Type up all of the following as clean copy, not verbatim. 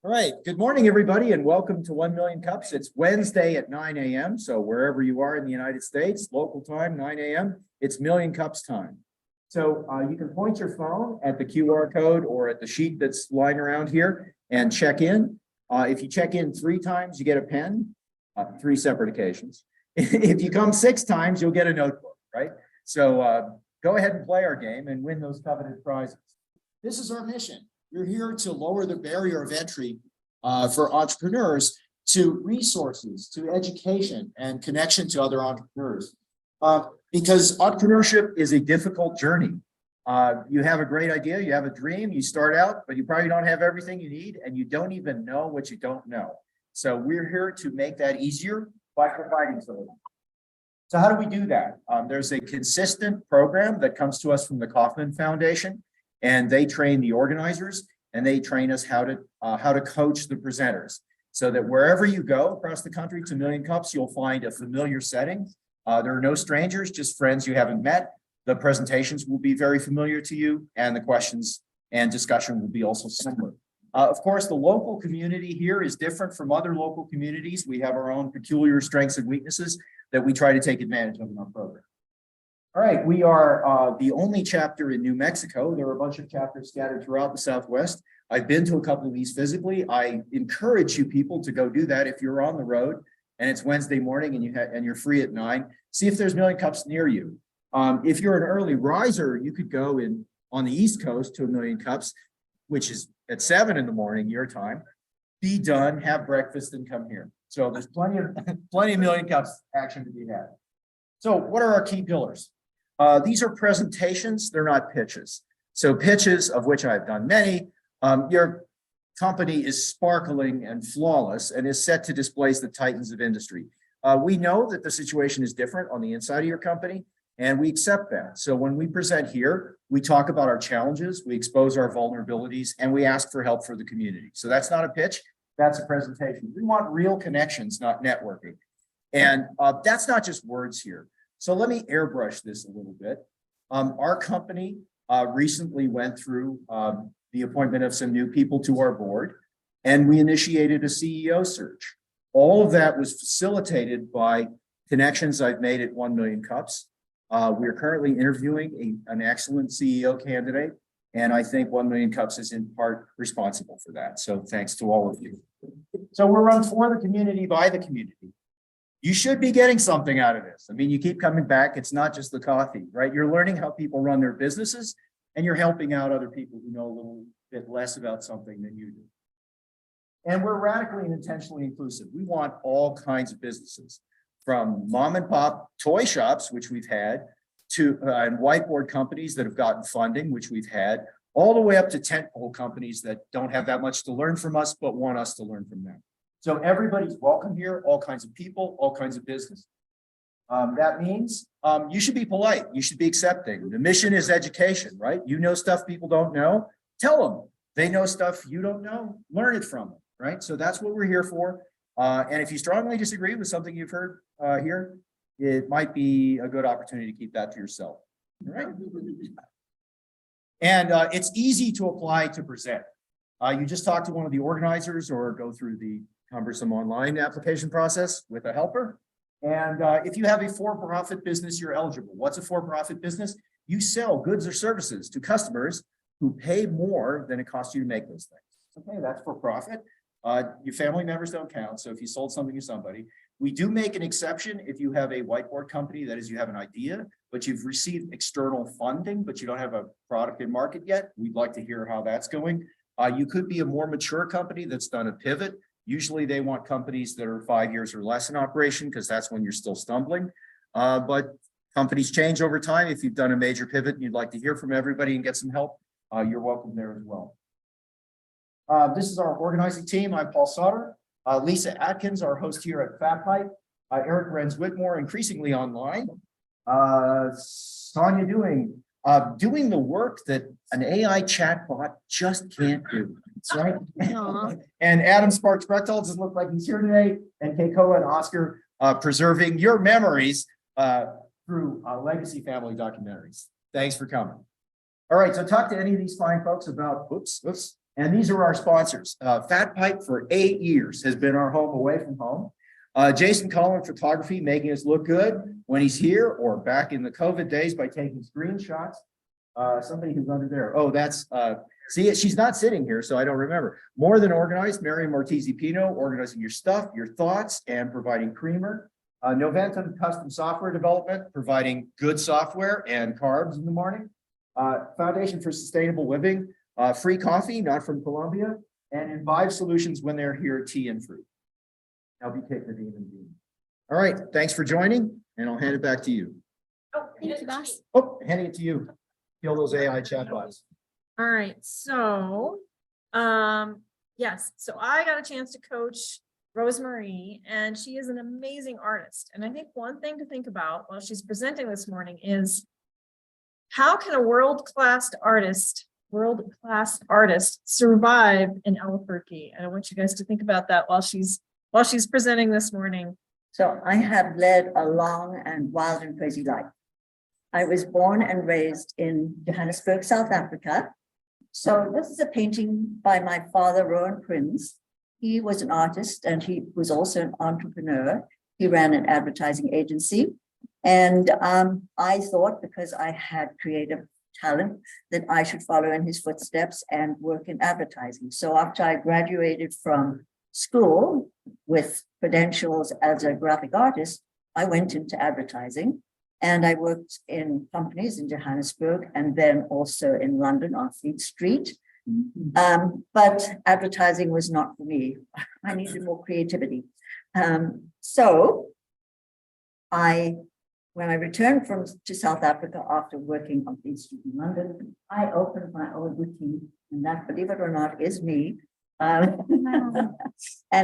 All right, good morning, everybody, and welcome to 1 Million Cups. It's Wednesday at 9 a.m. So wherever you are in the United States, local time, 9 a.m., it's Million Cups time. So you can point your phone at the QR code or at the sheet that's lying around here and check in. If you check in 3 times, you get a pen, 3 separate occasions. If you come 6 times, you'll get a notebook, right? So go ahead and play our game and win those coveted prizes. This is our mission. We're here to lower the barrier of entry for entrepreneurs to resources, to education and connection to other entrepreneurs. Because entrepreneurship is a difficult journey. You have a great idea, you have a dream, you start out, but you probably don't have everything you need and you don't even know what you don't know. So we're here to make that easier by providing solutions. So how do we do that? There's a consistent program that comes to us from the Kauffman Foundation, and they train the organizers and they train us how to coach the presenters so that wherever you go across the country to Million Cups, you'll find a familiar setting. There are no strangers, just friends you haven't met. The presentations will be very familiar to you and the questions and discussion will be also similar. Of course, the local community here is different from other local communities. We have our own peculiar strengths and weaknesses that we try to take advantage of in our program. All right, we are the only chapter in New Mexico. There are a bunch of chapters scattered throughout the Southwest. I've been to a couple of these physically. I encourage you people to go do that if you're on the road and it's Wednesday morning and you're free at 9. See if there's Million Cups near you. If you're an early riser, you could go in on the East Coast to a Million Cups, which is at 7 in the morning your time. Be done, have breakfast, and come here. So there's plenty of Million Cups action to be had. So what are our key pillars? These are presentations, they're not pitches. So pitches, of which I've done many, your company is sparkling and flawless and is set to displace the titans of industry. We know that the situation is different on the inside of your company, and we accept that. So when we present here, we talk about our challenges, we expose our vulnerabilities, and we ask for help for the community. So that's not a pitch, that's a presentation. We want real connections, not networking. And that's not just words here. So let me airbrush this a little bit. Our company recently went through the appointment of some new people to our board, and we initiated a CEO search. All of that was facilitated by connections I've made at 1 Million Cups. We're currently interviewing an excellent CEO candidate, and I think 1 Million Cups is in part responsible for that. So thanks to all of you. So we're run for the community, by the community. You should be getting something out of this. I mean, you keep coming back. It's not just the coffee, right? You're learning how people run their businesses and you're helping out other people who know a little bit less about something than you do. And we're radically and intentionally inclusive. We want all kinds of businesses, from mom and pop toy shops, which we've had, to and whiteboard companies that have gotten funding, which we've had, all the way up to tentpole companies that don't have that much to learn from us, but want us to learn from them. So everybody's welcome here, all kinds of people, all kinds of business. That means you should be polite. You should be accepting. The mission is education, right? You know stuff people don't know. Tell them. They know stuff you don't know. Learn it from them, right? So that's what we're here for. And if you strongly disagree with something you've heard here, it might be a good opportunity to keep that to yourself, right? And it's easy to apply to present. You just talk to one of the organizers or go through the cumbersome online application process with a helper. And if you have a for-profit business, you're eligible. What's a for-profit business? You sell goods or services to customers who pay more than it costs you to make those things. Okay, that's for profit. Your family members don't count. So if you sold something to somebody, we do make an exception if you have a whiteboard company, that is, you have an idea, but you've received external funding, but you don't have a product in market yet. We'd like to hear how that's going. You could be a more mature company that's done a pivot. Usually they want companies that are 5 years or less in operation because that's when you're still stumbling. But companies change over time. If you've done a major pivot and you'd like to hear from everybody and get some help, you're welcome there as well. This is our organizing team. I'm Paul Sauter. Lisa Atkins, our host here at Fat Pipe. Eric Renz-Whitmore, increasingly online. Sonia doing the work that an AI chatbot just can't do. That's right. And Adam Sparks-Brechtel doesn't look like he's here today. And Keikoa and Oscar preserving your memories through legacy family documentaries. Thanks for coming. All right, so talk to any of these fine folks about, And these are our sponsors. Fat Pipe for 8 years has been our home away from home. Jason Collin Photography, making us look good when he's here or back in the COVID days by taking screenshots. Somebody who's under there. Oh, that's, see, she's not sitting here, so I don't remember. More Than Organized, Mary Martisi Pino, organizing your stuff, your thoughts, and providing creamer. Novantum Custom Software Development, providing good software and carbs in the morning. Foundation for Sustainable Living, free coffee, not from Colombia, and Imbibe Solutions when they're here, tea and fruit. Help you take the demon bean. All right, thanks for joining, and I'll hand it back to you. Oh, thank you, boss. Oh, handing it to you. Kill those AI chatbots. All right, so, yes, so I got a chance to coach Rosemarie, and she is an amazing artist. And I think one thing to think about while she's presenting this morning is how can a world-class artist survive in Albuquerque? And I want you guys to think about that while she's presenting this morning. So I have led a long and wild and crazy life. I was born and raised in Johannesburg, South Africa. So this is a painting by my father, Prins. He was an artist and he was also an entrepreneur. He ran an advertising agency. And I thought, because I had creative talent, that I should follow in his footsteps and work in advertising. So after I graduated from school with credentials as a graphic artist, I went into advertising. And I worked in companies in Johannesburg and then also in London on Fleet Street. But advertising was not for me. I needed more creativity. So when I returned to South Africa after working on Fleet Street in London, I opened my own boutique, and that, believe it or not, is me. And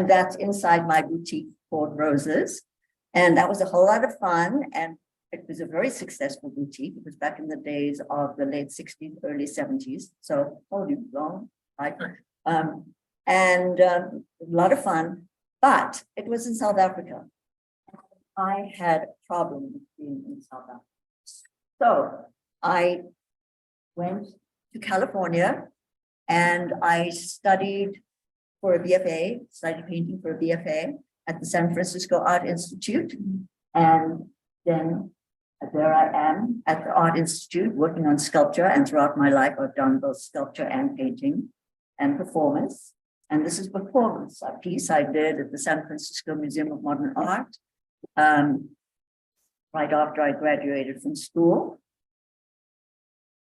that's inside my boutique called Roses. And that was a whole lot of fun. And it was a very successful boutique. It was back in the days of the late 60s, early 70s. So, holy long, right? And a lot of fun, but it was in South Africa. I had a problem with being in South Africa. So I went to California and I studied for a BFA, studied painting for a BFA at the San Francisco Art Institute. And then there I am at the Art Institute working on sculpture, and throughout my life I've done both sculpture and painting and performance. And this is performance, a piece I did at the San Francisco Museum of Modern Art right after I graduated from school.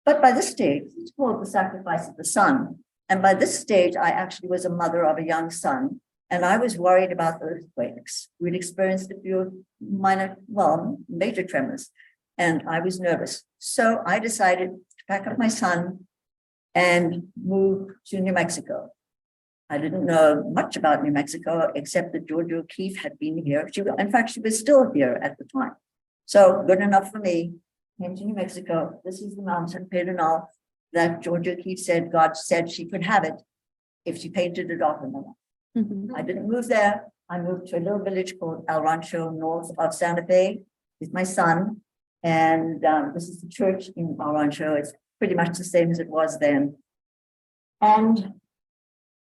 But by this stage, it's called The Sacrifice of the Sun. And by this stage, I actually was a mother of a young son, and I was worried about earthquakes. We'd experienced a few major tremors, and I was nervous. So I decided to pack up my son and move to New Mexico. I didn't know much about New Mexico, except that Georgia O'Keeffe had been here. In fact, she was still here at the time. So good enough for me. Came to New Mexico. This is the mountain, Pedernal, that Georgia O'Keeffe said God said she could have it if she painted it off in the wall. I didn't move there. I moved to a little village called El Rancho, north of Santa Fe, with my son. And this is the church in El Rancho. It's pretty much the same as it was then. And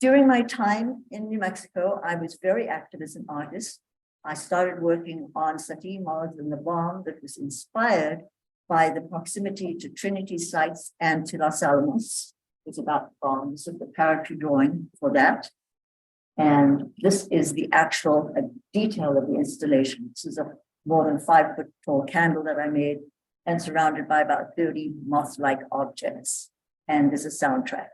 during my time in New Mexico, I was very active as an artist. I started working on satin models in the bomb that was inspired by the proximity to Trinity sites and to Los Alamos. It's about the bomb. This is the character drawing for that. And this is the actual detail of the installation. This is a more than 5 foot tall candle that I made and surrounded by about 30 moth-like objects. And there's a soundtrack.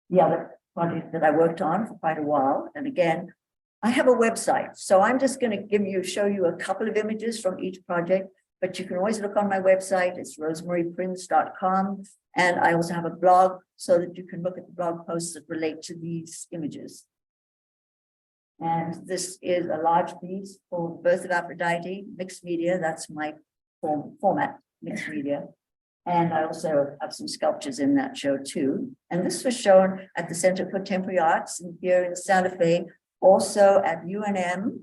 The other project that I worked on for quite a while, and again, I have a website. So I'm just going to show you a couple of images from each project, but you can always look on my website. It's rosemarieprins.com. And I also have a blog so that you can look at the blog posts that relate to these images. And this is a large piece called Birth of Aphrodite, mixed media. That's my format, mixed media. And I also have some sculptures in that show too. And this was shown at the Center for Contemporary Arts here in Santa Fe, also at UNM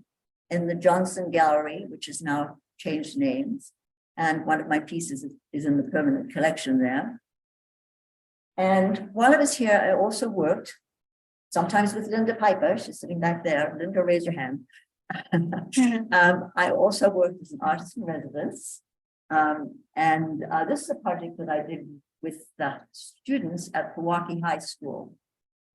in the Johnson Gallery, which has now changed names. And one of my pieces is in the permanent collection there. And while I was here, I also worked, sometimes with Linda Piper, she's sitting back there. Linda, raise your hand. I also worked as an artist in residence. This is a project that I did with the students at Milwaukee High School.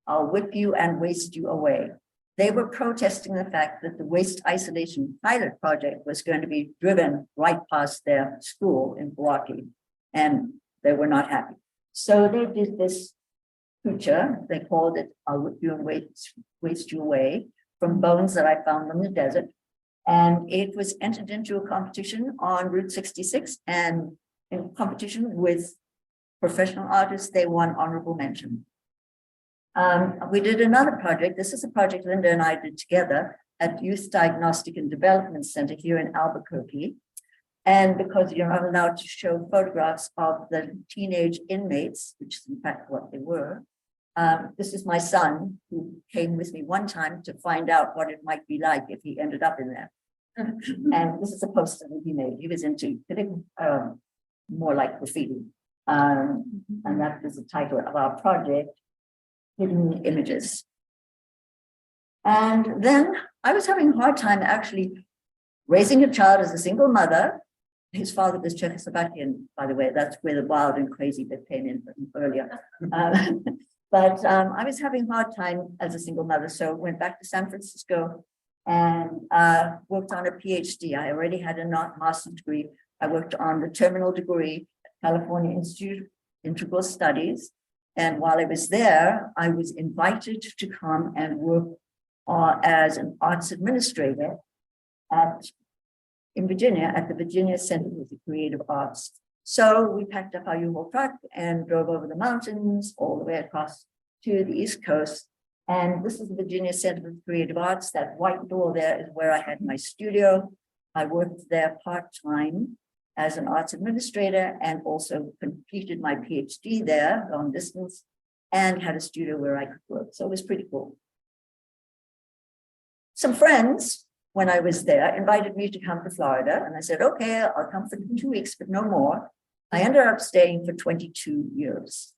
I'll whip you and waste you away. They were protesting the fact that the waste isolation pilot project was going to be driven right past their school in Milwaukee, and they were not happy. So they did this picture, they called it I'll Whip You and Waste You Away, from bones that I found in the desert. And it was entered into a competition on Route 66, and in competition with professional artists, they won honorable mention. We did another project. This is a project Linda and I did together at Youth Diagnostic and Development Center here in Albuquerque. And because you're not allowed to show photographs of the teenage inmates, which is in fact what they were, this is my son who came with me one time to find out what it might be like if he ended up in there. And this is a poster that he made. He was into more like graffiti. And that was the title of our project, Hidden Images. And then I was having a hard time actually raising a child as a single mother. His father was Czechoslovakian, by the way. That's where the wild and crazy bit came in earlier. But I was having a hard time as a single mother, so went back to San Francisco and worked on a PhD. I already had a master's degree. I worked on the terminal degree at California Institute of Integral Studies. And while I was there, I was invited to come and work as an arts administrator in Virginia at the Virginia Center for the Creative Arts. So we packed up our U-Haul truck and drove over the mountains all the way across to the East Coast. And this is the Virginia Center for the Creative Arts. That white door there is where I had my studio. I worked there part-time as an arts administrator and also completed my PhD there long distance and had a studio where I could work. So it was pretty cool. Some friends, when I was there, invited me to come to Florida. And I said, okay, I'll come for 2 weeks, but no more. I ended up staying for 22 years.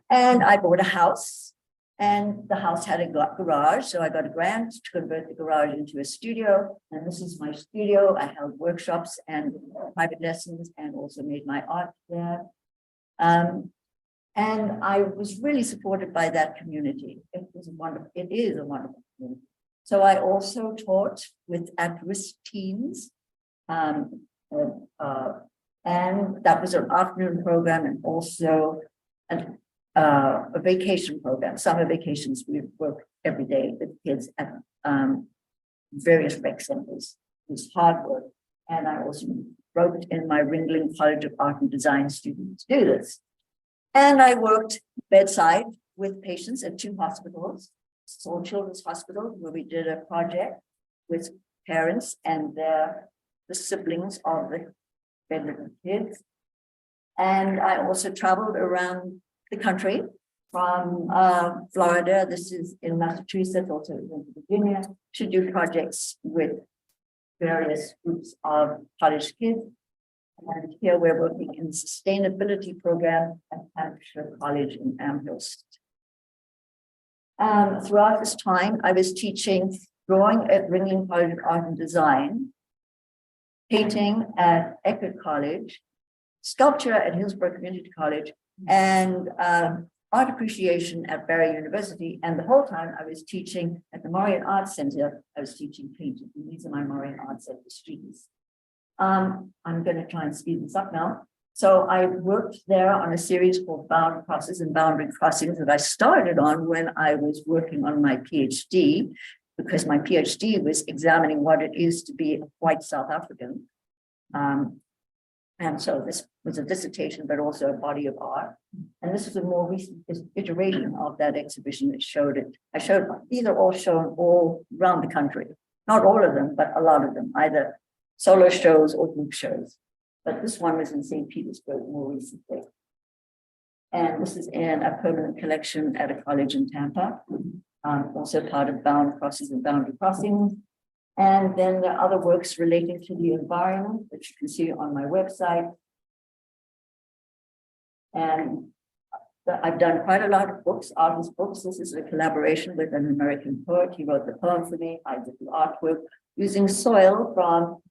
And I bought a house, and the house had a garage. So I got a grant to convert the garage into a studio. And this is my studio. I held workshops and private lessons and also made my art there. And I was really supported by that community. It is a wonderful community. So I also taught with at-risk teens. And that was an afternoon program and also a vacation program. Summer vacations, we work every day with kids at various rec centers. It was hard work. And I also wrote in my Ringling College of Art and Design students to do this. And I worked bedside with patients at 2 hospitals, Soul Children's Hospital, where we did a project with parents and the siblings of the bedridden kids. And I also traveled around the country from Florida, this is in Massachusetts, also in Virginia, to do projects with various groups of college kids. And here we're working in the sustainability program at Hampshire College in Amherst. Throughout this time, I was teaching drawing at Ringling College of Art and Design, painting at Eckerd College, sculpture at Hillsborough Community College, and art appreciation at Barry University. And the whole time I was teaching at the Morean Arts Center, I was teaching painting. And these are my Morean Arts Center students. I'm going to try and speed this up now. So I worked there on a series called Bound Crosses and Boundary Crossings that I started on when I was working on my PhD, because my PhD was examining what it is to be a white South African. And so this was a dissertation, but also a body of art. And this is a more recent iteration of that exhibition that showed it. These are all shown all around the country. Not all of them, but a lot of them, either solo shows or group shows. But this one was in St. Petersburg more recently. And this is in a permanent collection at a college in Tampa, also part of Bound Crosses and Boundary Crossings. And then there are other works relating to the environment that you can see on my website. And I've done quite a lot of books, artist books. This is a collaboration with an American poet. He wrote the poem for me. I did the artwork using soil from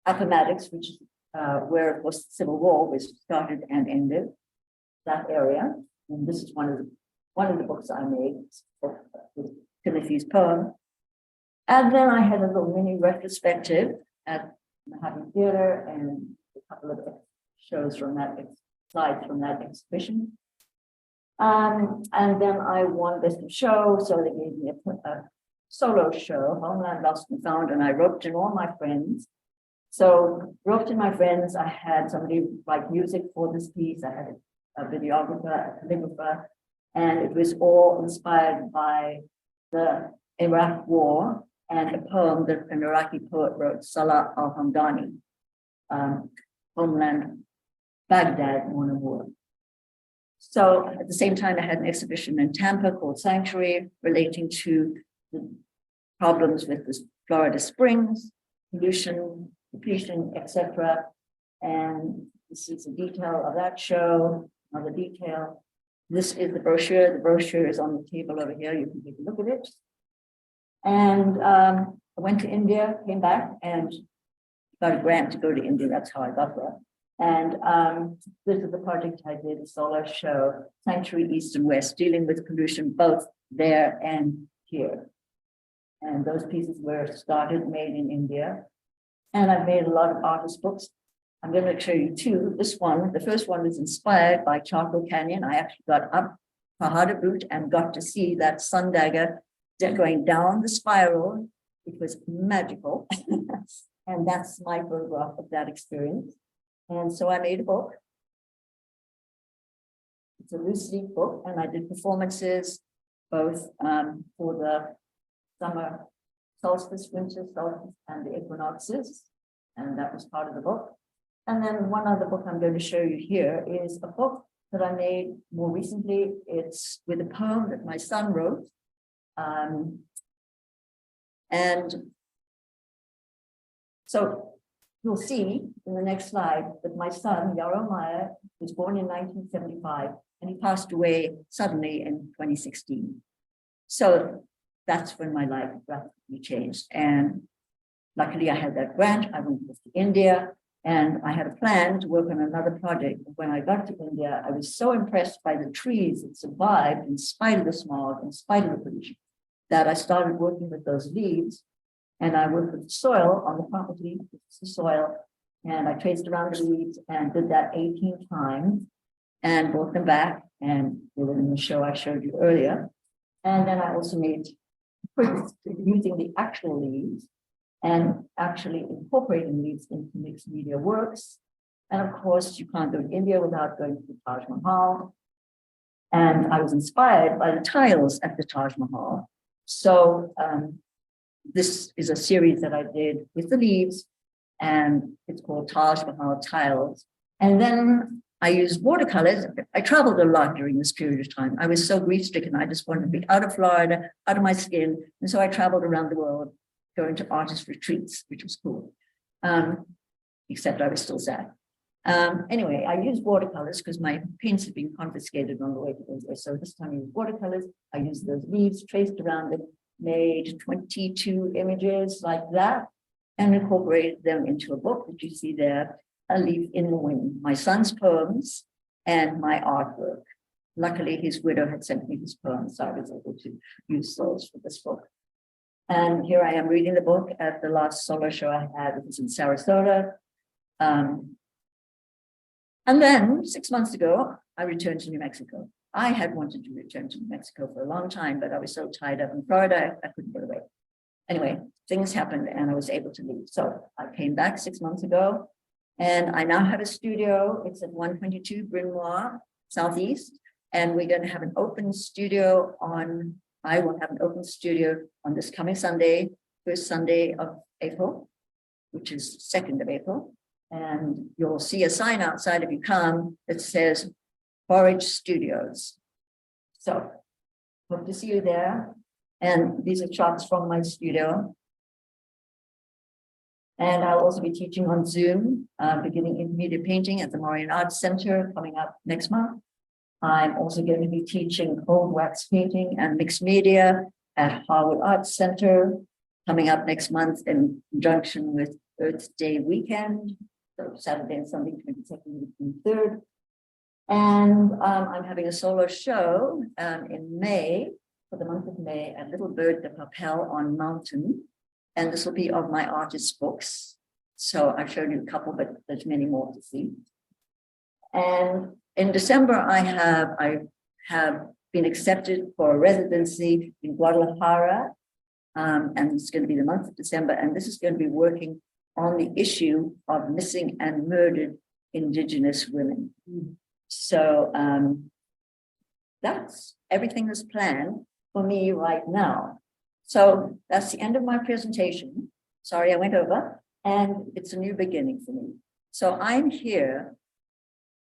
Appomattox, which is where, of course, the Civil War was started and ended, that area. And this is one of the books I made with Timothy's poem. And then I had a little mini retrospective at the Happy Theater and a couple of shows from that, slides from that exhibition. And then I won Best of Show, so they gave me a solo show, Homeland Lost and Found, and I roped in all my friends. So roped in my friends, I had somebody write music for this piece, I had a videographer, a calligrapher, and it was all inspired by the Iraq War and a poem that an Iraqi poet wrote, Salah al-Hamdani, Homeland, Baghdad, Mon Amour. So at the same time, I had an exhibition in Tampa called Sanctuary, relating to the problems with the Florida springs, pollution, depletion, etc. And this is a detail of that show, another detail. This is the brochure. The brochure is on the table over here. You can take a look at it. And I went to India, came back, and got a grant to go to India. That's how I got there. And this is the project I did, a solo show, Sanctuary East and West, dealing with pollution both there and here. And those pieces were started, made in India. And I've made a lot of artist books. I'm going to show you two. This one, the first one was inspired by Charcoal Canyon. I actually got up Pahada Butte and got to see that sun dagger going down the spiral. It was magical. And that's my photograph of that experience. And so I made a book. It's a loose leaf book, and I did performances both for the summer solstice, winter solstice, and the equinoxes. And that was part of the book. And then one other book I'm going to show you here is a book that I made more recently. It's with a poem that my son wrote. And so you'll see in the next slide that my son, Yarrow Meyer, was born in 1975, and he passed away suddenly in 2016. So that's when my life rapidly changed. And luckily I had that grant. I went to India, and I had a plan to work on another project. When I got to India, I was so impressed by the trees that survived in spite of the smog, in spite of the pollution, that I started working with those leaves. And I worked with the soil on the property, the soil, and I traced around the leaves and did that 18 times and brought them back, and they were in the show I showed you earlier. And then I also made prints using the actual leaves and actually incorporating leaves into mixed media works. And of course, you can't go to India without going to the Taj Mahal. And I was inspired by the tiles at the Taj Mahal. So this is a series that I did with the leaves, and it's called Taj Mahal Tiles. And then I used watercolors. I traveled a lot during this period of time. I was so grief-stricken. I just wanted to be out of Florida, out of my skin. And so I traveled around the world, going to artist retreats, which was cool. Except I was still sad. Anyway, I used watercolors because my paints had been confiscated on the way to India. So this time I used watercolors. I used those leaves, traced around it, made 22 images like that, and incorporated them into a book that you see there, A Leaf in the Wind, my son's poems and my artwork. Luckily, his widow had sent me his poems, so I was able to use those for this book. And here I am reading the book at the last solo show I had. It was in Sarasota. And then 6 months ago, I returned to New Mexico. I had wanted to return to New Mexico for a long time, but I was so tied up in Florida, I couldn't get away. Anyway, things happened and I was able to leave. So I came back 6 months ago, and I now have a studio. It's at 122 Bryn Mawr Southeast, and we're going to have an open studio I will have an open studio on this coming Sunday, first Sunday of April, which is 2nd of April. And you'll see a sign outside if you come that says Forage Studios. So hope to see you there. And these are shots from my studio. And I'll also be teaching on Zoom, beginning intermediate painting at the Moraine Arts Center coming up next month. I'm also going to be teaching cold wax painting and mixed media at Harwood Arts Center coming up next month in conjunction with Earth Day weekend. So Saturday and Sunday, 22nd and 23rd. And I'm having a solo show in May, for the month of May, at Little Bird de Papel on Mountain. And this will be of my artist books. So I've shown you a couple, but there's many more to see. And in December, I have been accepted for a residency in Guadalajara. And it's going to be the month of December. And this is going to be working on the issue of missing and murdered Indigenous women. So that's everything that's planned for me right now. So that's the end of my presentation. Sorry, I went over, and it's a new beginning for me. So I'm here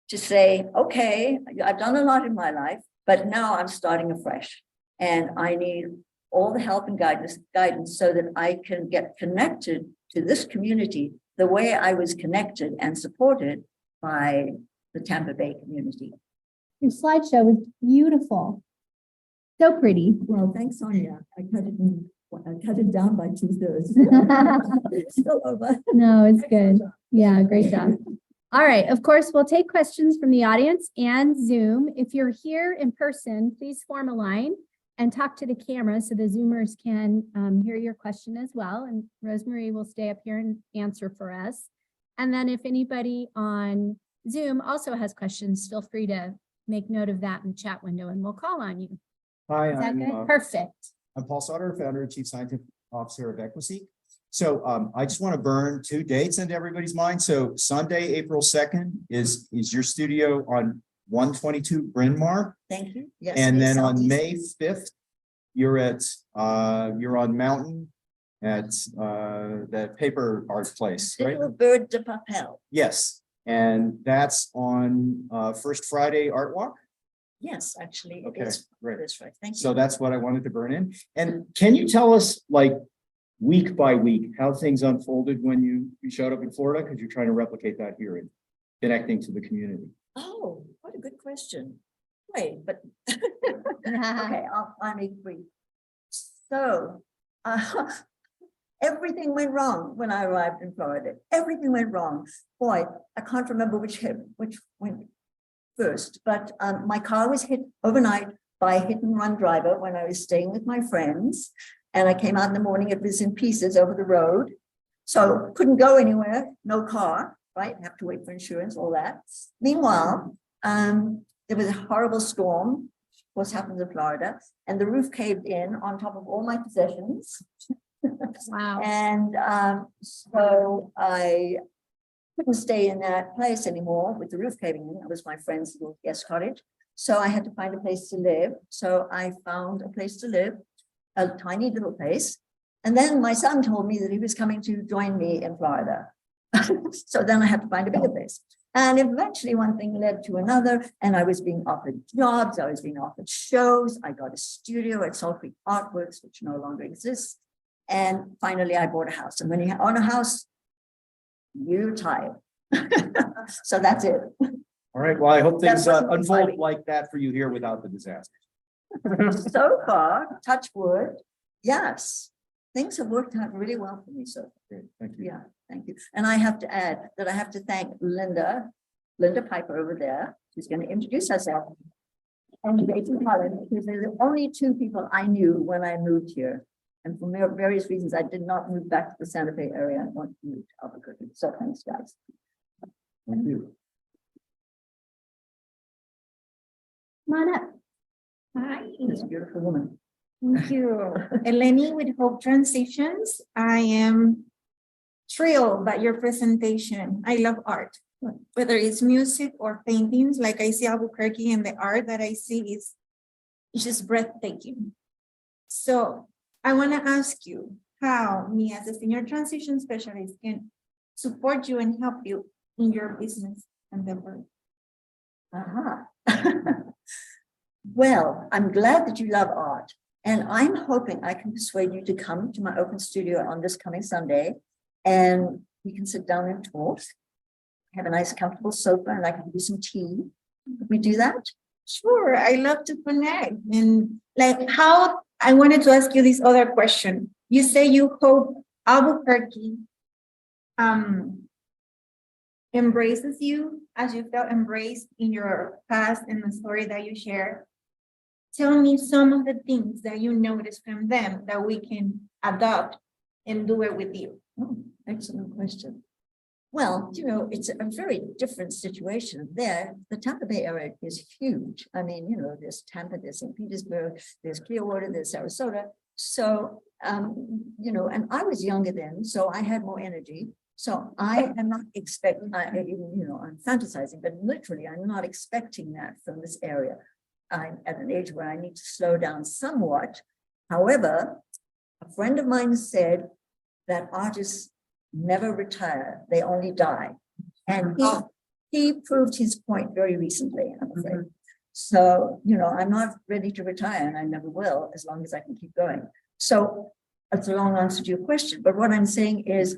to say, okay, I've done a lot in my life, but now I'm starting afresh, and I need all the help and guidance so that I can get connected to this community the way I was connected and supported by the Tampa Bay community. Your slideshow was beautiful. So pretty. Well, thanks, Sonia. I cut it down by 2/3. It's still over. No, it's good. Yeah, great job. All right, of course, we'll take questions from the audience and Zoom. If you're here in person, please form a line and talk to the camera so the Zoomers can hear your question as well. And Rosemary will stay up here and answer for us. And then if anybody on Zoom also has questions, feel free to make note of that in the chat window and we'll call on you. Hi, Is that I'm, good? Perfect. I'm Paul Sauter, founder and chief scientific officer of Equiseek. So I just want to burn 2 dates into everybody's mind. So Sunday, April 2nd is your studio on 122 Bryn Mawr. Thank you. Yes. And then on Southeast. May 5th, you're on Mountain at that paper art place, right? Little Bird de Papel. Yes, and that's on First Friday Art Walk. Yes, actually, it Okay, is. great. That's right. Thank you. So that's what I wanted to burn in. And can you tell us, like, week by week, how things unfolded when you showed up in Florida? Because you're trying to replicate that here and connecting to the community. Oh, what a good question. Wait, but okay, I'll make it brief. So everything went wrong when I arrived in Florida. Everything went wrong. Boy, I can't remember which went first, but my car was hit overnight by a hit and run driver when I was staying with my friends. And I came out in the morning, it was in pieces over the road. So couldn't go anywhere, no car, right? Have to wait for insurance, all that. Meanwhile, there was a horrible storm, of course happens in Florida, and the roof caved in on top of all my possessions. Wow. And so I couldn't stay in that place anymore with the roof caving in. It was my friend's little guest cottage. So I had to find a place to live. So I found a place to live, a tiny little place. And then my son told me that he was coming to join me in Florida. So then I had to find a bigger place. And eventually one thing led to another, and I was being offered jobs, I was being offered shows. I got a studio at Salt Creek Artworks, which no longer exists. And finally I bought a house. And when you own a house, you're tired. So that's it. All right, well, I hope things That wasn't unfold exciting. like that for you here without the disaster. So far, touch wood, yes, things have worked out really well for me. So Great, thank you. yeah, thank you. And I have to add that I have to thank Linda Piper over there, who's going to introduce herself. And Jason Cullen, because they're the only 2 people I knew when I moved here. And for various reasons, I did not move back to the Santa Fe area. I wanted to move to Albuquerque. So thanks, guys. Thank you. Come on up. Hi, This beautiful woman. thank you. Eleni with Hope Transitions. I am thrilled by your presentation. I love art, whether it's music or paintings, like I see Albuquerque, and the art that I see is just breathtaking. So I want to ask you how me as a senior transition specialist can support you and help you in your business endeavor. Aha. Well, I'm glad that you love art, and I'm hoping I can persuade you to come to my open studio on this coming Sunday, and we can sit down and talk. Have a nice comfortable sofa, and I can give you some tea. Could we do that? Sure, I love to connect and like how, I wanted to ask you this other question. You say you hope Albuquerque embraces you as you felt embraced in your past and the story that you share. Tell me some of the things that you noticed from them that we can adopt and do it with you. Oh, excellent question. Well, you know, it's a very different situation there. The Tampa Bay area is huge. I mean, you know, there's Tampa, there's St. Petersburg, there's Clearwater, there's Sarasota. So, you know, and I was younger then, so I had more energy. So I am not expecting, you know, I'm fantasizing, but literally I'm not expecting that from this area. I'm at an age where I need to slow down somewhat. However, a friend of mine said that artists never retire, they only die. And he proved his point very recently, I'm afraid. So, you know, I'm not ready to retire and I never will, as long as I can keep going. So it's a long answer to your question, but what I'm saying is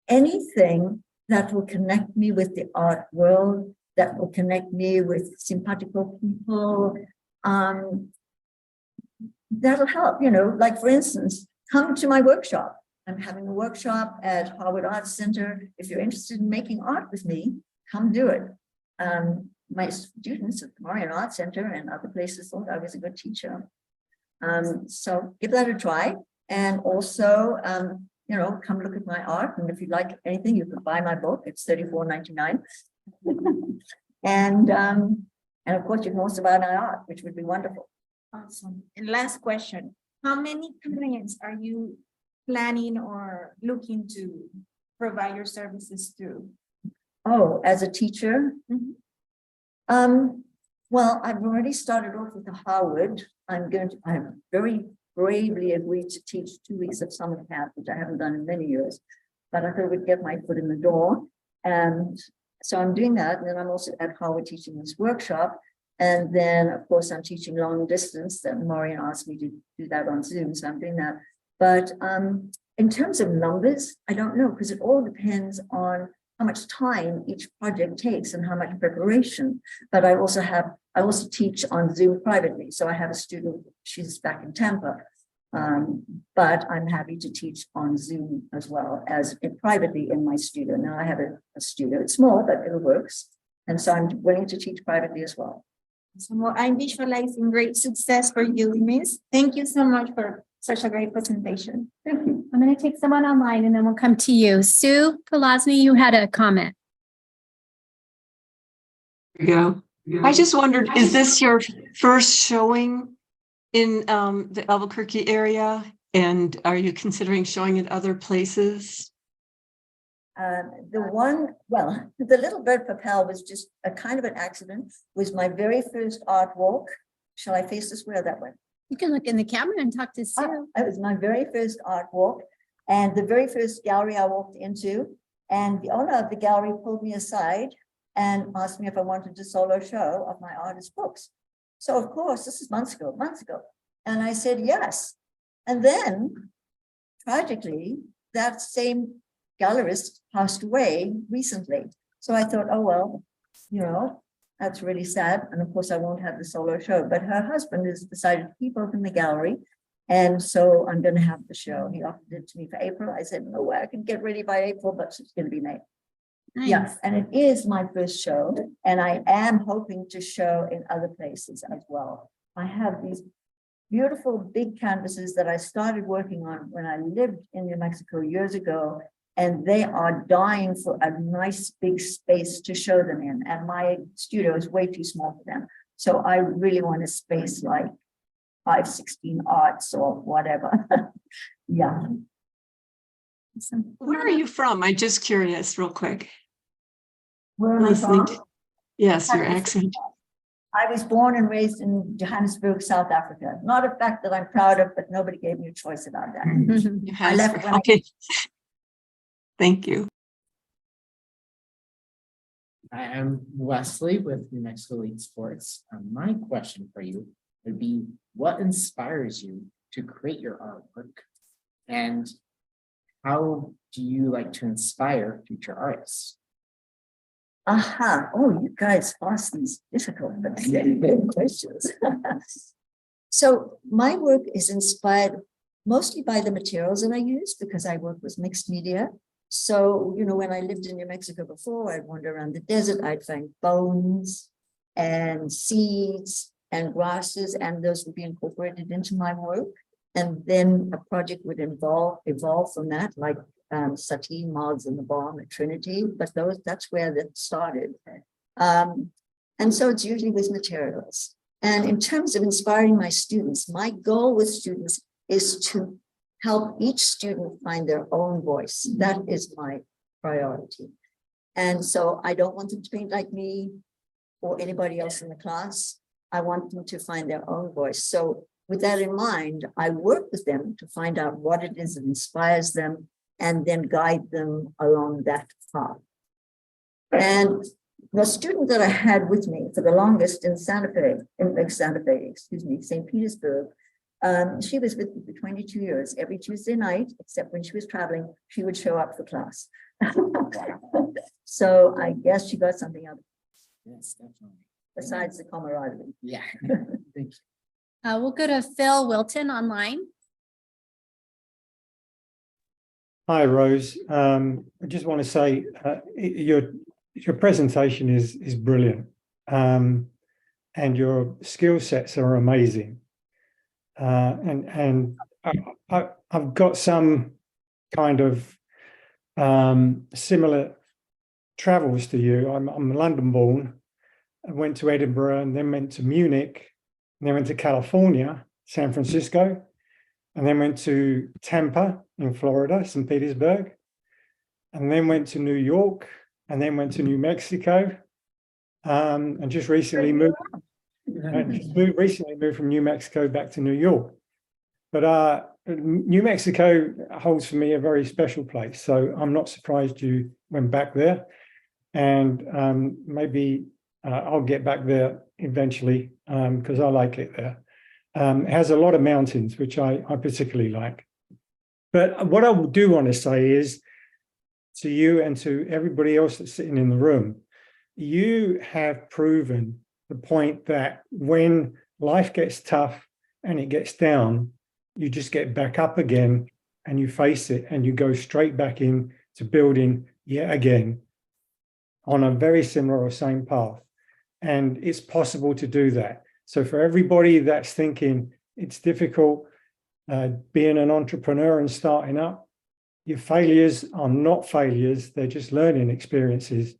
anything that will connect me with the art world, that will connect me with simpatico people, that'll help, you know, like for instance, come to my workshop. I'm having a workshop at Harvard Arts Center. If you're interested in making art with me, come do it. My students at the Marian Arts Center and other places thought I was a good teacher. So give that a try. And also, you know, come look at my art. And if you like anything, you can buy my book. It's $34.99. And of course, you can also buy my art, which would be wonderful. Awesome. And last question, how many clients are you planning or looking to provide your services to? Oh, as a teacher? Well, I've already started off with the Harvard. I'm very bravely agreed to teach 2 weeks of summer camp, which I haven't done in many years, but I thought I would get my foot in the door. And so I'm doing that. And then I'm also at Harvard teaching this workshop. And then, of course, I'm teaching long distance that Maureen asked me to do that on Zoom. So I'm doing that. But in terms of numbers, I don't know, because it all depends on how much time each project takes and how much preparation. But I also teach on Zoom privately. So I have a student, she's back in Tampa, but I'm happy to teach on Zoom as well as privately in my studio. Now I have a studio, it's small, but it works. And so I'm willing to teach privately as well. So well, I'm visualizing great success for you, Miss. Thank you so much for such a great presentation. Thank you. I'm going to take someone online and then we'll come to you. Sue Kolosny, you had a comment. There you go. I just wondered, is this your first showing in the Albuquerque area? And are you considering showing at other places? The Little Bird Papel was just a kind of an accident, was my very first art walk. Shall I face this way or that way? You can look in the camera and talk to Sue. It was my very first art walk and the very first gallery I walked into. And the owner of the gallery pulled me aside and asked me if I wanted to solo show of my artist books. So of course, this is months ago. And I said, yes. And then tragically, that same gallerist passed away recently. So I thought, oh, well, you know, that's really sad. And of course, I won't have the solo show, but her husband has decided to keep open the gallery. And so I'm going to have the show. He offered it to me for April. I said, no way, I can get ready by April, but it's going to be May. Nice. Yes, and it is my first show. And I am hoping to show in other places as well. I have these beautiful big canvases that I started working on when I lived in New Mexico years ago. And they are dying for a nice big space to show them in. And my studio is way too small for them. So I really want a space like 516 Arts or whatever. Yeah. Where are you from? I'm just curious, real quick. Where am I Listening from? to- Yes, your accent. I was born and raised in Johannesburg, South Africa. Not a fact that I'm proud of, but nobody gave me a choice about that. I left when Okay. Thank you. I am Wesley with New Mexico Elite Sports. My question for you would be, what inspires you to create your artwork? And how do you like to inspire future artists? Aha, oh, you guys ask these difficult but very good questions. So my work is inspired mostly by the materials that I use because I work with mixed media. So, you know, when I lived in New Mexico before, I'd wander around the desert, I'd find bones and seeds and grasses, and those would be incorporated into my work. And then a project would evolve from that, like Sati, Mars and the Bomb at Trinity, but that's where that started. And so it's usually with materials. And in terms of inspiring my students, my goal with students is to help each student find their own voice. That is my priority. And so I don't want them to paint like me or anybody else in the class. I want them to find their own voice. So with that in mind, I work with them to find out what it is that inspires them and then guide them along that path. And the student that I had with me for the longest in St. Petersburg, she was with me for 22 years. Every Tuesday night, except when she was traveling, she would show up for class. So I guess she got something out of it. Yes, definitely. Besides the camaraderie. Yeah. Thank you. We'll go to Phil Wilton online. Hi, Rose. I just want to say your presentation is brilliant, and your skill sets are amazing. And I've got some kind of similar travels to you. I'm London born. I went to Edinburgh and then went to Munich, and then went to California, San Francisco, and then went to Tampa in Florida, St. Petersburg, and then went to New York, and then went to New Mexico, and just recently moved from New Mexico back to New York. But New Mexico holds for me a very special place, so I'm not surprised you went back there, and maybe I'll get back there eventually because I like it there. It has a lot of mountains, which I particularly like. But what I do want to say is to you and to everybody else that's sitting in the room, you have proven the point that when life gets tough and it gets down, you just get back up again and you face it and you go straight back in to building yet again on a very similar or same path. And it's possible to do that. So for everybody that's thinking it's difficult being an entrepreneur and starting up, your failures are not failures, they're just learning experiences.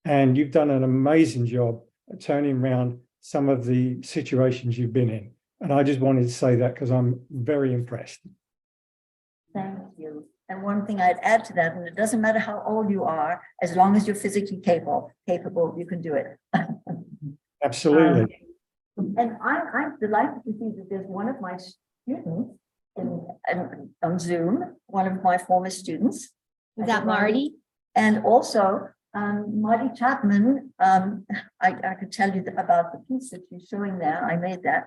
And you've done an amazing job at turning around some of the situations you've been in. And I just wanted to say that because I'm very impressed. Thank you. And one thing I'd add to that, and it doesn't matter how old you are, as long as you're physically capable, you can do it. Absolutely. And I'm delighted to see that there's one of my students on Zoom, one of my former students. Is that Marty? And also Marty Chapman, I could tell you about the piece that she's showing there. I made that.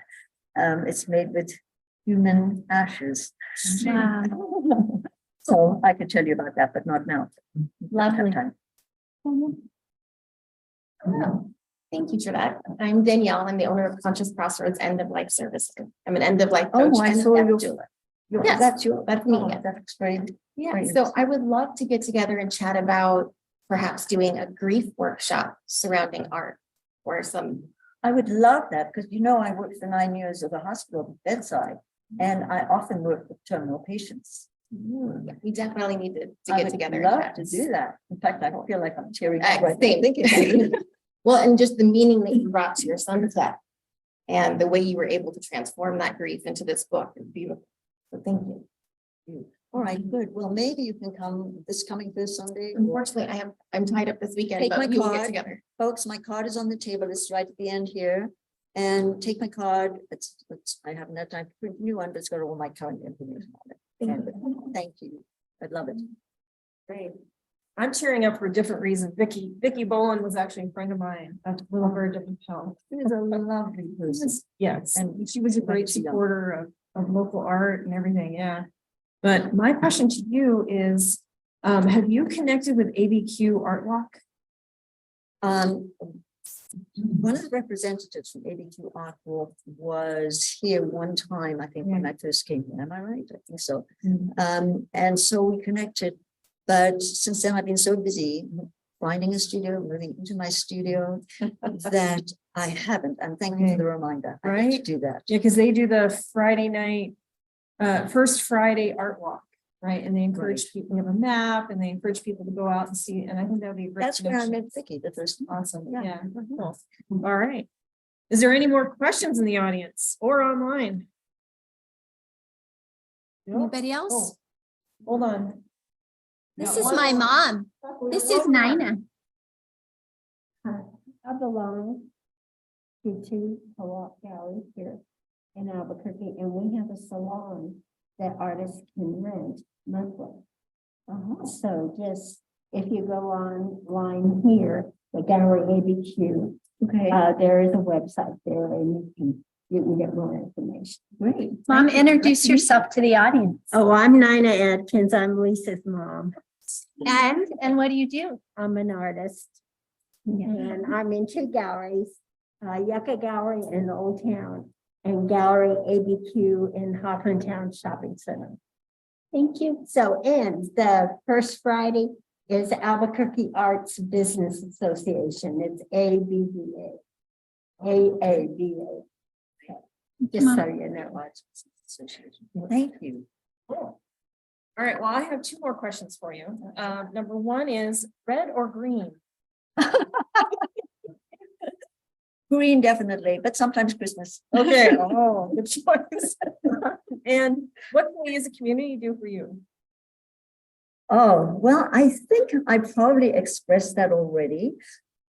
It's made with human ashes. Wow. So I could tell you about that, but not now. Lovely. Hello. Thank you for that. I'm Danielle. I'm the owner of Conscious Crossroads End of Life Service. I'm an end of life coach. Oh, I and saw death your, doula. Yes, that's me. Oh, that's great. Yeah, Great. so I would love to get together and chat about perhaps doing a grief workshop surrounding art or some. I would love that because, you know, I worked for 9 years at the hospital bedside and I often work with terminal patients. Yeah, we definitely need to I get would together. love and to chat. do that. In fact, I feel like I'm tearing up right Same, thank you. Well, and just the meaning that you brought to your son's death and the way you were able to transform that grief into this book is beautiful. So thank you. All right, good. Well, maybe you can come this coming this Sunday. Unfortunately, I'm tied up this weekend, Take my but we will get card. together. Folks, my card is on the table. It's right at the end here. And take my card. I haven't had time to print a new one, but it's got all my current information on it. And thank you. I'd love it. Great. I'm cheering up for a different reason. Vicky Boland was actually a friend of mine. That's a little very different tone. She was a lovely person. Yes, And and she was a great she's young. supporter of local art and everything, yeah. But my question to you is, have you connected with ABQ Art Walk? One of the representatives from ABQ Art Walk was here one time, I think, when I first came here. Am I right? I think so. And so we connected, but since then I've been so busy finding a studio, moving into my studio, that I haven't. And thank you for the reminder. I need to do that. Yeah, because they do the Friday night, first Friday art walk, right? And they encourage people, we have a map and they encourage people to go out and see, and I think that would be a great. That's where I connection. met Vicky the first time. Awesome, Yeah. yeah, cool. All right. Is there any more questions in the audience or online? No? Anybody else? Oh, hold on. This Yeah, is one my more. mom. This is Nina. I belong to two co-op galleries here in Albuquerque, and we have a salon that artists can rent monthly. So just, if you go online here, the Gallery ABQ, Okay. there is a website there and you can get more information. Great. Mom, introduce yourself to the audience. Oh, I'm Nina Adkins. I'm Lisa's mom. And what do you do? I'm an artist. And I'm in two galleries, Yucca Gallery in Old Town and Gallery ABQ in Hoffmantown Shopping Center. Thank you. So, and the first Friday is Albuquerque Arts Business Association. It's ABBA. AABA. Just so you know. Thank you. Cool. All right, well, I have two more questions for you. Number one is red or green? Green, definitely, but sometimes Christmas. Okay, oh, good choice. And what can we as a community do for you? Oh, well, I think I probably expressed that already.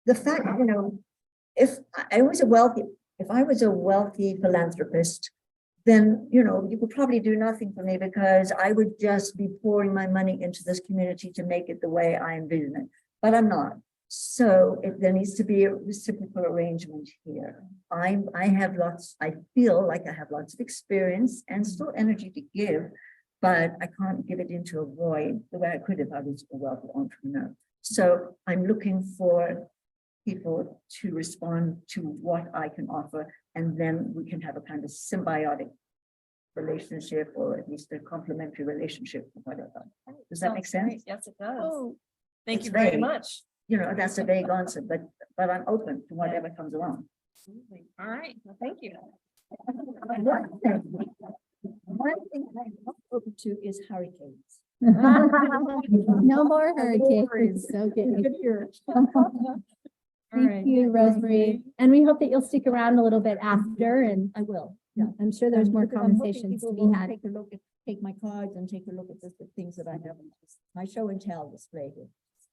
The fact, if I was a wealthy philanthropist, then, you could probably do nothing for me because I would just be pouring my money into this community to make it the way I envision it, but I'm not. So there needs to be a reciprocal arrangement here. I feel like I have lots of experience and still energy to give, but I can't give it into a void the way I could if I was a wealthy entrepreneur. So I'm looking for people to respond to what I can offer, and then we can have a kind of symbiotic relationship, or at least a complementary relationship, whatever. Does that make sense? Yes, it does. Oh, Thank It's you very vague. much. That's a vague answer, but I'm open to whatever comes along. Absolutely. All right, well, thank you. One thing I'm not open to is hurricanes. No more hurricanes. Okay. All right. Thank you, Rosemary. And we hope that you'll stick around a little bit after, and I will. I'm sure there's more Because I'm hoping conversations to people be will had. take my cards and take a look at the things that I have. My show and tell display here.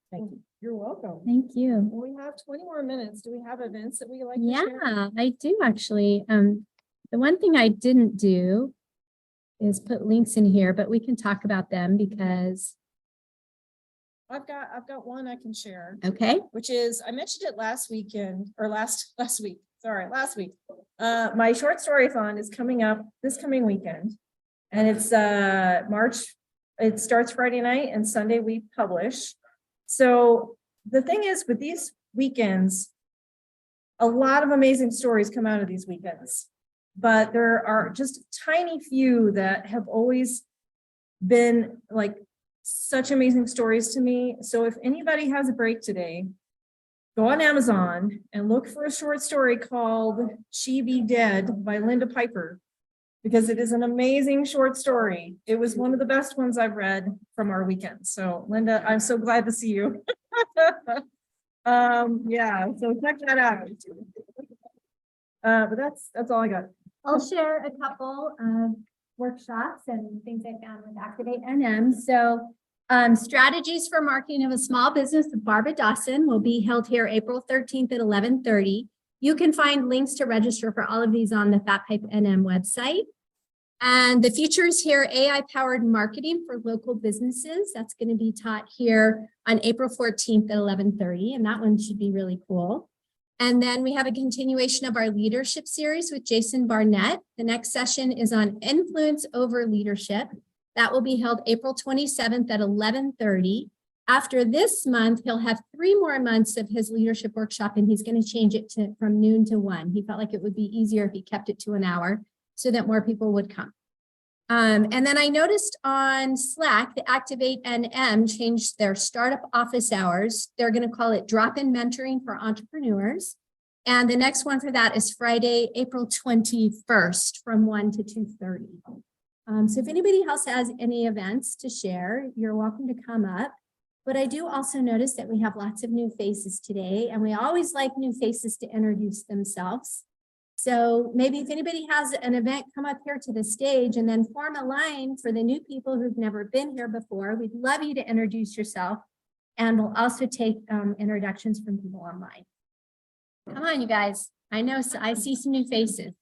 Thank you. You're welcome. Thank you. We have 20 more minutes. Do we have events that we like to share? Yeah, I do actually. The one thing I didn't do is put links in here, but we can talk about them because, I've got one I can share, okay, which is, I mentioned it last week. My short story-a-thon is coming up this coming weekend. And it's March, it starts Friday night and Sunday we publish. So the thing is with these weekends, a lot of amazing stories come out of these weekends, but there are just a tiny few that have always been like such amazing stories to me. So if anybody has a break today, go on Amazon and look for a short story called She Be Dead by Linda Piper, because it is an amazing short story. It was one of the best ones I've read from our weekend. So Linda, I'm so glad to see you. Yeah, so check that out. But that's all I got. I'll share a couple of workshops and things I found with Activate NM. So strategies for marketing of a small business with Barbara Dawson will be held here April 13th at 11:30. You can find links to register for all of these on the Fat Pipe NM website. And the features here, AI-powered marketing for local businesses. That's going to be taught here on April 14th at 11:30, and that one should be really cool. And then we have a continuation of our leadership series with Jason Barnett. The next session is on influence over leadership. That will be held April 27th at 11:30. After this month, he'll have 3 more months of his leadership workshop, and he's going to change it to from noon to 1. He felt like it would be easier if he kept it to an hour so that more people would come. And then I noticed on Slack, the Activate NM changed their startup office hours. They're going to call it drop-in mentoring for entrepreneurs. And the next one for that is Friday, April 21st from 1 to 2:30. So if anybody else has any events to share, you're welcome to come up. But I do also notice that we have lots of new faces today, and we always like new faces to introduce themselves. So maybe if anybody has an event, come up here to the stage and then form a line for the new people who've never been here before. We'd love you to introduce yourself, and we'll also take introductions from people online. Come on, you guys. I know, so I see some new faces.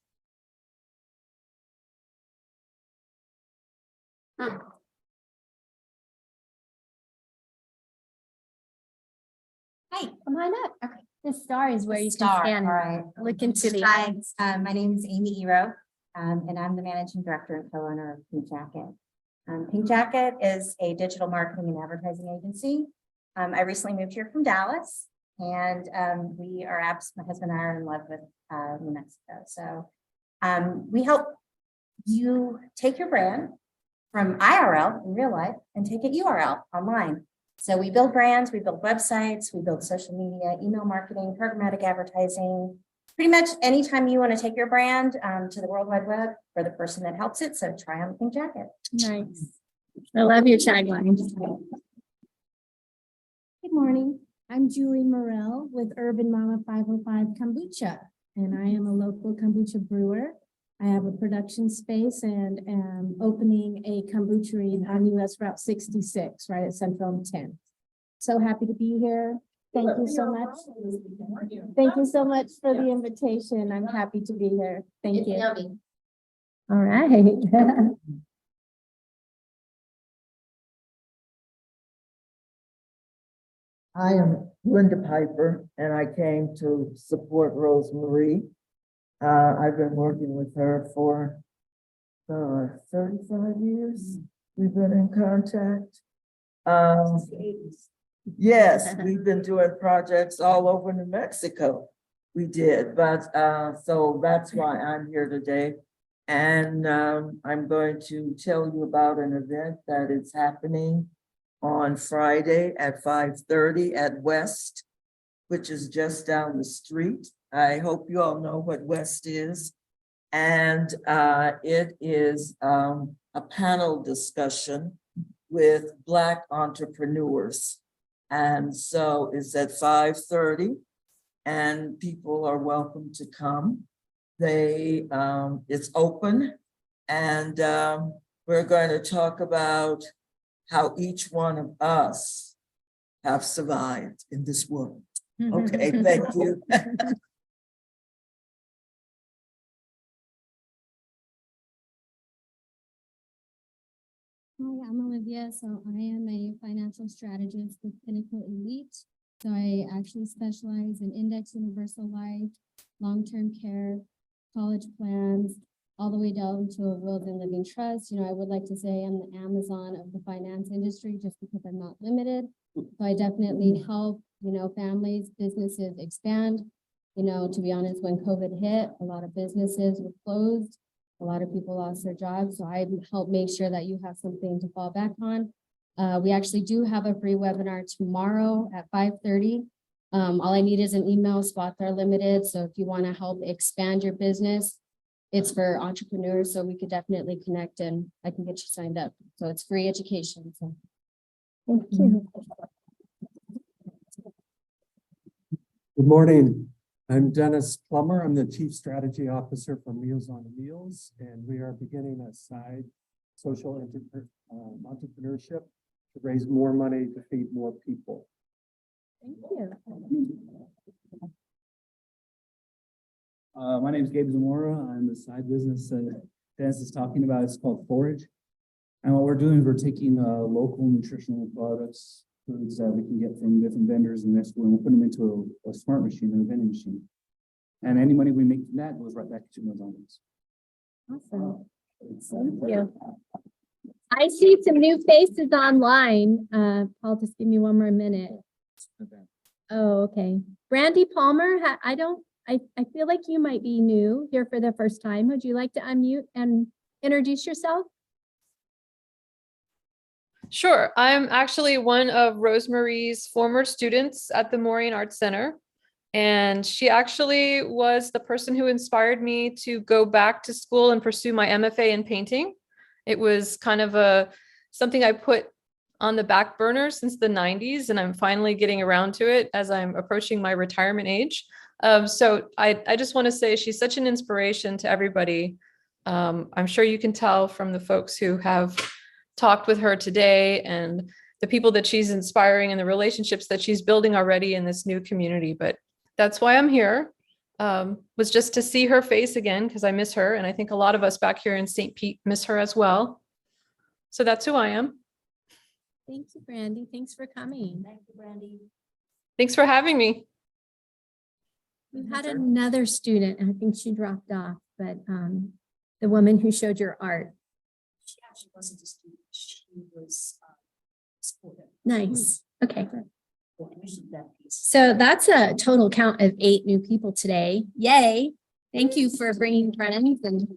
Huh. Hey, come on up. Okay. The star is where you can stand. All right. Look into the Hi, eyes. my name is Amy Ero, and I'm the managing director and co-owner of Pink Jacket. Pink Jacket is a digital marketing and advertising agency. I recently moved here from Dallas, and my husband and I are in love with New Mexico. So we help you take your brand from IRL in real life and take it URL online. So we build brands, we build websites, we build social media, email marketing, programmatic advertising, pretty much anytime you want to take your brand to the World Wide Web, we're the person that helps it. So try on the Pink Jacket. Nice. I love your tagline. Good morning. I'm Julie Morell with Urban Mama 505 Kombucha, and I am a local kombucha brewer. I have a production space and am opening a kombuchery on US Route 66, right at Central and 10. So happy to be here. Thank you so much. Thank you so much for the invitation. I'm happy to be here. Thank you. All right. I am Linda Piper, and I came to support Rosemarie. I've been working with her for 35 years. We've been in contact. Yes, we've been doing projects all over New Mexico. We did, but so that's why I'm here today. And I'm going to tell you about an event that is happening on Friday at 5:30 at West, which is just down the street. I hope you all know what West is. And it is a panel discussion with Black entrepreneurs. And so it's at 5:30 and people are welcome to come. It's open, and we're going to talk about how each one of us have survived in this world. Okay, thank you. Hi, I'm Olivia. So I am a financial strategist with Pinnacle Elite. So I actually specialize in index universal life, long-term care, college plans, all the way down to a willed and living trust. You know, I would like to say I'm the Amazon of the finance industry just because I'm not limited. So I definitely help, you know, families, businesses expand. You know, to be honest, when COVID hit, a lot of businesses were closed. A lot of people lost their jobs. So I help make sure that you have something to fall back on. We actually do have a free webinar tomorrow at 5:30. All I need is an email. Spots are limited. So if you want to help expand your business, it's for entrepreneurs. So we could definitely connect and I can get you signed up. So it's free education. So thank you. Good morning. I'm Dennis Plummer. I'm the Chief Strategy Officer for Meals on Wheels, and we are beginning a side social entrepreneurship to raise more money to feed more people. Thank you. My name is Gabe Zamora. I'm the side business Dennis is talking about. It's called Forage. And what we're doing is we're taking local nutritional products, foods that we can get from different vendors in this school, and we'll put them into a smart machine and a vending machine. And any money we make from that goes right back to Meals on Wheels. Awesome. Thank you. I see some new faces online. Paul, just give me one more minute. Oh, okay. Brandy Palmer, I feel like you might be new here for the first time. Would you like to unmute and introduce yourself? Sure. I'm actually one of Rosemarie's former students at the Maureen Arts Center. And she actually was the person who inspired me to go back to school and pursue my MFA in painting. It was kind of something I put on the back burner since the 90s, and I'm finally getting around to it as I'm approaching my retirement age. So I just want to say she's such an inspiration to everybody. I'm sure you can tell from the folks who have talked with her today and the people that she's inspiring and the relationships that she's building already in this new community. But that's why I'm here, was just to see her face again, because I miss her. And I think a lot of us back here in St. Pete miss her as well. So that's who I am. Thank you, Brandy. Thanks for coming. Thank you, Brandy. Thanks for having me. We've had another student, and I think she dropped off, but the woman who showed your art. She actually wasn't a student, she was supportive. Nice. Okay. Yeah, we should that piece. So that's a total count of 8 new people today. Yay. Thank you for bringing friends and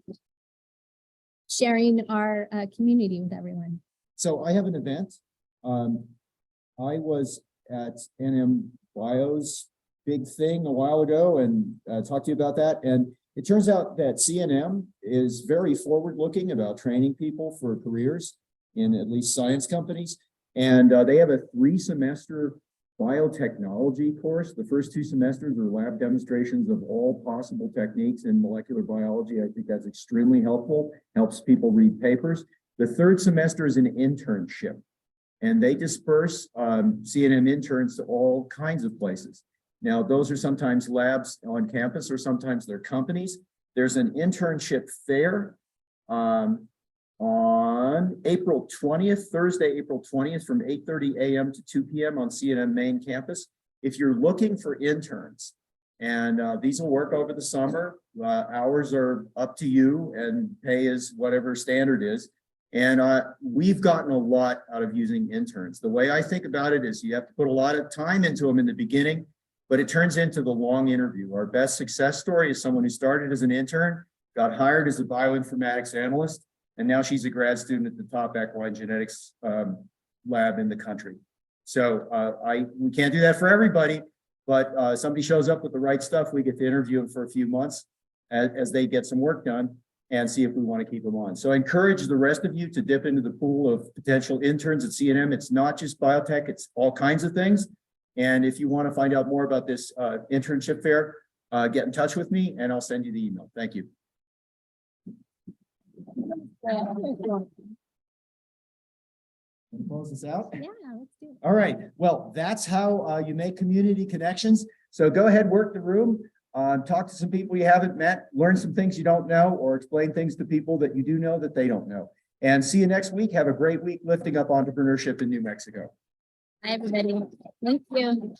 sharing our community with everyone. So I have an event. I was at NM Bio's big thing a while ago and talked to you about that. And it turns out that CNM is very forward-looking about training people for careers in at least science companies. And they have a 3-semester biotechnology course. The first 2 semesters are lab demonstrations of all possible techniques in molecular biology. I think that's extremely helpful, helps people read papers. The 3rd semester is an internship, and they disperse CNM interns to all kinds of places. Now, those are sometimes labs on campus or sometimes they're companies. There's an internship fair on April 20th, Thursday, April 20th from 8:30 a.m. to 2 p.m. on CNM main campus. If you're looking for interns, and these will work over the summer, hours are up to you and pay is whatever standard is. And we've gotten a lot out of using interns. The way I think about it is you have to put a lot of time into them in the beginning, but it turns into the long interview. Our best success story is someone who started as an intern, got hired as a bioinformatics analyst, and now she's a grad student at the top equine genetics lab in the country. So we can't do that for everybody, but somebody shows up with the right stuff, we get to interview them for a few months as they get some work done and see if we want to keep them on. So I encourage the rest of you to dip into the pool of potential interns at CNM. It's not just biotech, it's all kinds of things. And if you want to find out more about this internship fair, get in touch with me and I'll send you the email. Thank you. Close this out? Yeah, let's do it. All right. Well, that's how you make community connections. So go ahead, work the room, talk to some people you haven't met, learn some things you don't know, or explain things to people that you do know that they don't know. And see you next week. Have a great week lifting up entrepreneurship in New Mexico. Hi, everybody. Thank you.